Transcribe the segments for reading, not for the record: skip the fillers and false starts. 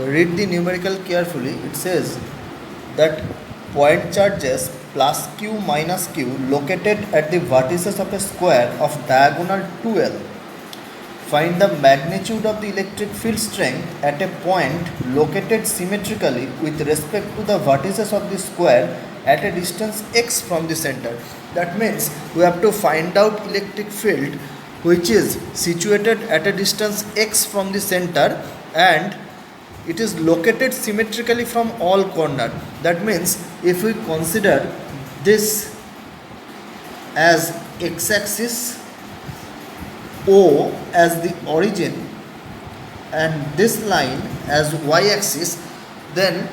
read the numerical carefully. It says that point charges plus q minus q located at the vertices of a square of diagonal 2l. Find the magnitude of the electric field strength at a point located symmetrically with respect to the vertices of the square at a distance x from the center. That means we have to find out electric field which is situated at a distance x from the center and it is located symmetrically from all corners. That means if we consider this as x-axis, O as the origin and this line as y-axis, then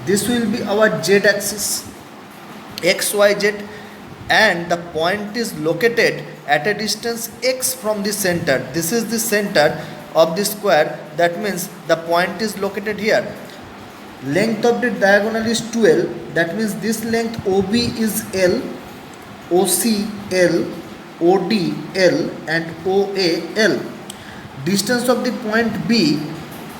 this will be our z-axis xyz, and the point is located at a distance x from the center. This is the center of the square. That means the point is located here. Length of the diagonal is 2l. That means this length OB is L, OC L, OD L and OA L. Distance of the point B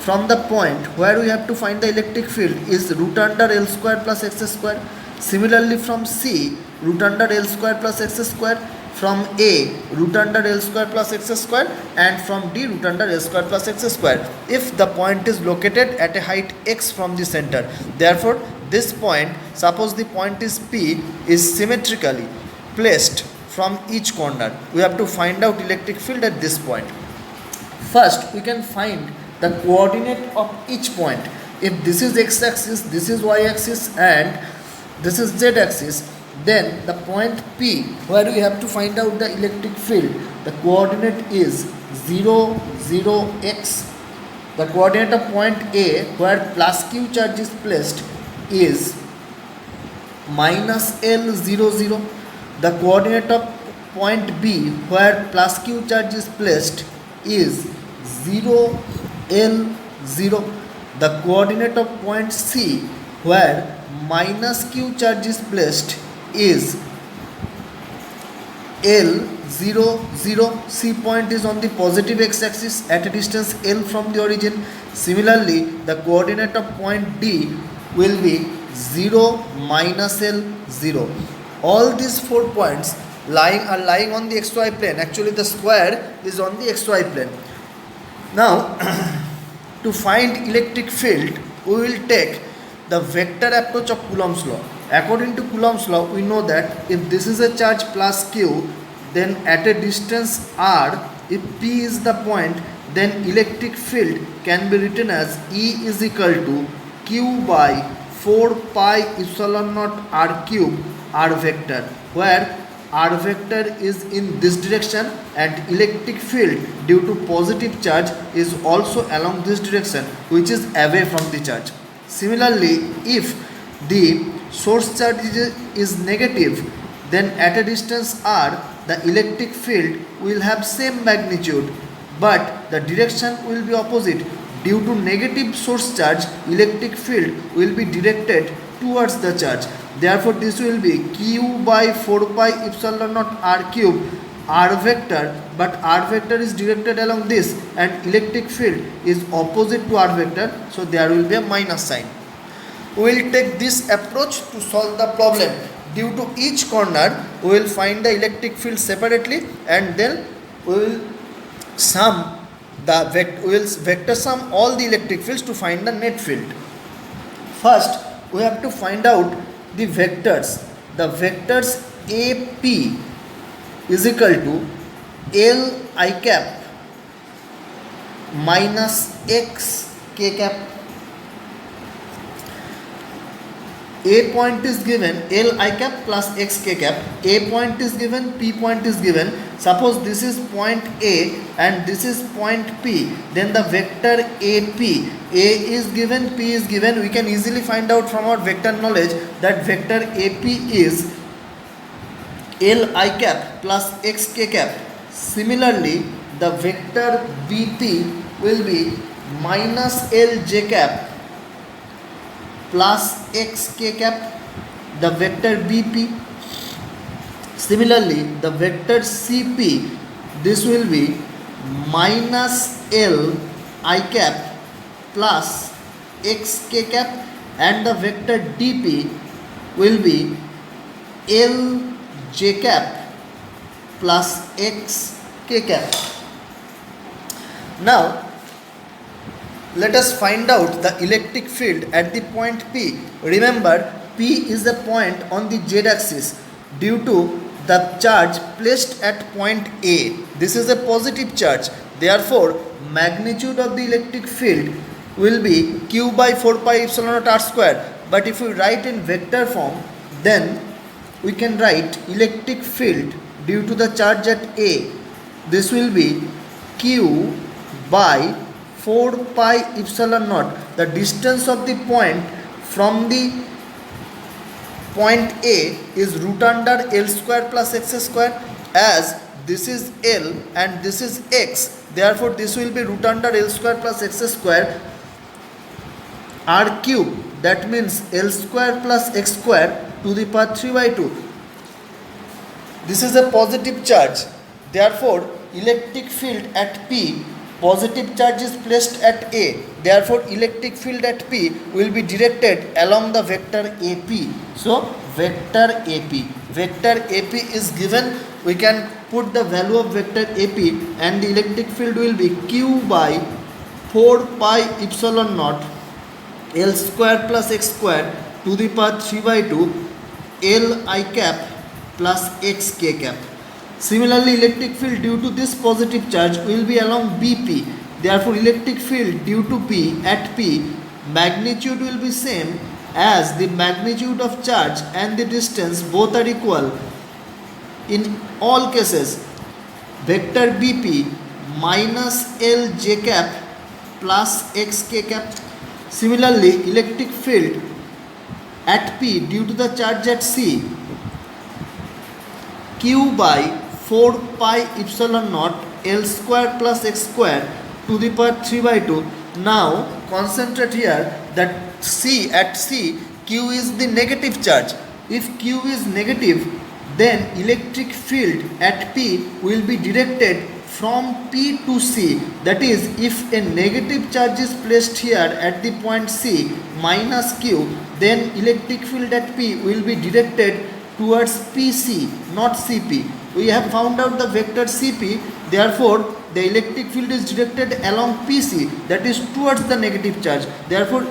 from the point where we have to find the electric field is root under L square plus x square. Similarly from C, root under L square plus x square. From A, root under L square plus x square, and from D, root under L square plus x square. If the point is located at a height x from the center, therefore this point, suppose the point is P, is symmetrically placed from each corner. We have to find out electric field at this point. First, we can find the coordinate of each point. If this is x-axis, this is y-axis, and this is z-axis, then the point P where we have to find out the electric field, the coordinate is 0, 0, x. The coordinate of point A where plus q charge is placed is minus L, 0, 0. The coordinate of point B where plus q charge is placed is 0, L, 0. The coordinate of point C where minus q charge is placed is L, 0, 0. C point is on the positive x-axis at a distance L from the origin. Similarly, the coordinate of point D will be 0, minus L, 0. All these 4 points are lying on the xy plane. Actually, the square is on the xy plane. Now, to find electric field, we will take the vector approach of Coulomb's law. According to Coulomb's law, we know that if this is a charge plus q, then at a distance r, if P is the point, then electric field can be written as E is equal to q by 4 pi epsilon naught r cube r vector, where r vector is in this direction and electric field due to positive charge is also along this direction, which is away from the charge. Similarly, if the source charge is negative, then at a distance r, the electric field will have same magnitude, but the direction will be opposite. Due to negative source charge, electric field will be directed towards the charge. Therefore, this will be q by 4 pi epsilon naught r cube r vector, but r vector is directed along this and electric field is opposite to r vector, so there will be a minus sign. We will take this approach to solve the problem. Due to each corner, we will find the electric field separately and then we will vector sum all the electric fields to find the net field. First, we have to find out the vectors. The vectors AP is equal to L I cap minus X K cap. A point is given L I cap plus X K cap. A point is given, P point is given. Suppose this is point A and this is point P. Then the vector AP, A is given, P is given. We can easily find out from our vector knowledge that vector AP is L I cap plus X K cap. Similarly, the vector BP will be minus L J cap plus x k cap, the vector BP. Similarly, the vector CP, this will be minus L I cap plus x k cap, and the vector dp will be L j cap plus x k cap. Now let us find out the electric field at the point P. Remember, P is a point on the z axis due to the charge placed at point A. This is a positive charge. Therefore, magnitude of the electric field will be q by 4 pi epsilon naught r square. But if we write in vector form, then we can write electric field due to the charge at A. This will be q by 4 pi epsilon naught. The distance of the point from the point A is root under L square plus x square, as this is L and this is x. Therefore, this will be root under L square plus x square r cube. That means L square plus x square to the power 3 by 2. This is a positive charge. Therefore, electric field at P, positive charge is placed at A. Therefore, electric field at P will be directed along the vector AP. So, vector AP. Vector AP is given. We can put the value of vector AP, and the electric field will be q by 4 pi epsilon naught L square plus x square to the power 3 by 2 L I cap plus x k cap. Similarly, electric field due to this positive charge will be along BP. Therefore, electric field due to P at P, magnitude will be same as the magnitude of charge and the distance, both are equal. In all cases, vector BP minus L j cap plus x k cap. Similarly, electric field at P due to the charge at C, q by 4 pi epsilon naught L square plus x square to the power 3 by 2. Now concentrate here that at C, q is the negative charge. If q is negative, then electric field at P will be directed from P to C. That is, if a negative charge is placed here at the point C minus q, then electric field at P will be directed towards PC, not CP. We have found out the vector CP. Therefore, the electric field is directed along PC, that is towards the negative charge. Therefore,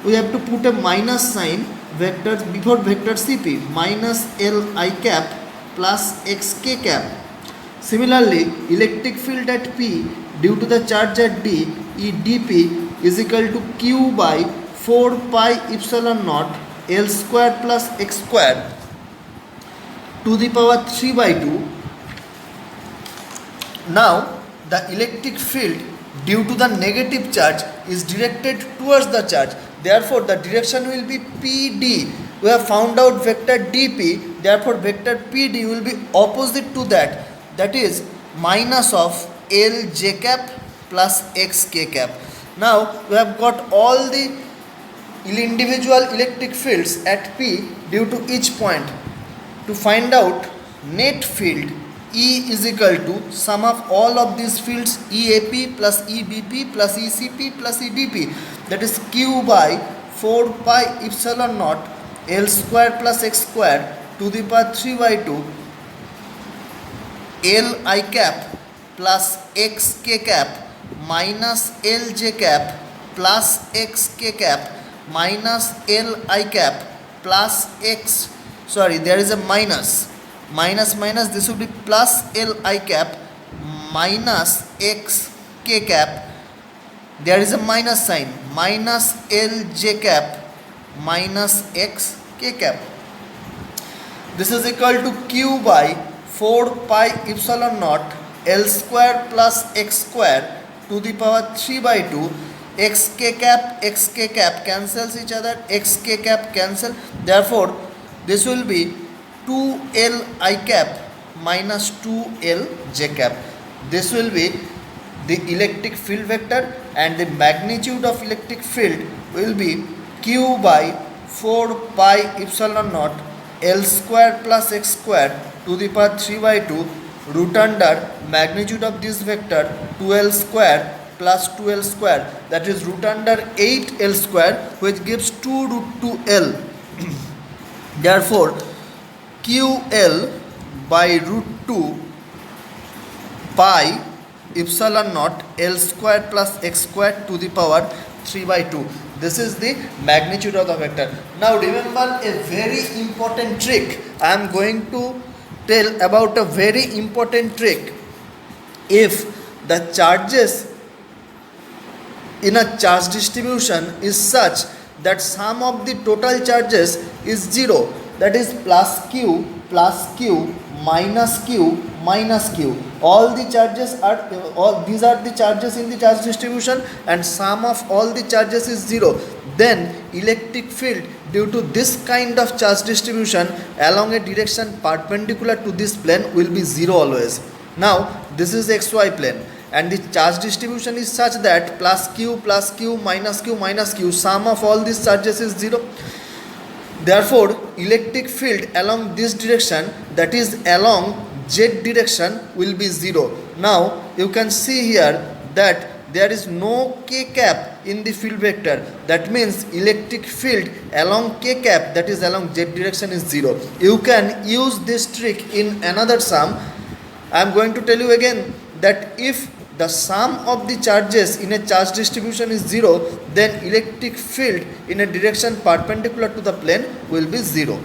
we have to put a minus sign vector before vector CP, minus L I cap plus x k cap. Similarly, electric field at P due to the charge at D, E dP is equal to q by 4 pi epsilon naught L square plus x square to the power 3 by 2. Now, the electric field due to the negative charge is directed towards the charge. Therefore, the direction will be PD. We have found out vector dP. Therefore, vector PD will be opposite to that. That is minus of L j cap plus x k cap. Now, we have got all the individual electric fields at P due to each point. To find out net field, E is equal to sum of all of these fields, EAP plus EBP plus ECP plus EDP, that is q by 4 pi epsilon naught L square plus x square to the power 3 by 2 L I cap plus x k cap minus L j cap plus x k cap minus L I cap plus x, sorry, there is a minus, this will be plus L I cap minus x k cap, there is a minus sign, minus L j cap minus x k cap. This is equal to q by 4 pi epsilon naught L square plus x square to the power 3 by 2 x k cap cancels each other, x k cap cancel. Therefore, this will be 2L I cap minus 2L j cap. This will be the electric field vector, and the magnitude of electric field will be q by 4 pi epsilon naught L square plus x square to the power 3 by 2 root under magnitude of this vector 2L square plus 2l square, that is root under 8l square, which gives 2 root 2l. Therefore ql by root 2 pi epsilon naught l square plus x square to the power 3 by 2. This is the magnitude of the vector. Now remember a very important trick. I am going to tell about a very important trick. If the charges in a charge distribution is such that sum of the total charges is 0, that is plus q minus q, all the charges are these are the charges in the charge distribution and sum of all the charges is 0, then electric field due to this kind of charge distribution along a direction perpendicular to this plane will be 0 always. Now this is xy plane and the charge distribution is such that plus q minus q, sum of all these charges is 0. Therefore electric field along this direction, that is along z direction, will be 0. Now you can see here that there is no k cap in the field vector. That means electric field along k cap, that is along z direction, is 0. You can use this trick in another sum. I am going to tell you again that if the sum of the charges in a charge distribution is 0, then electric field in a direction perpendicular to the plane will be 0.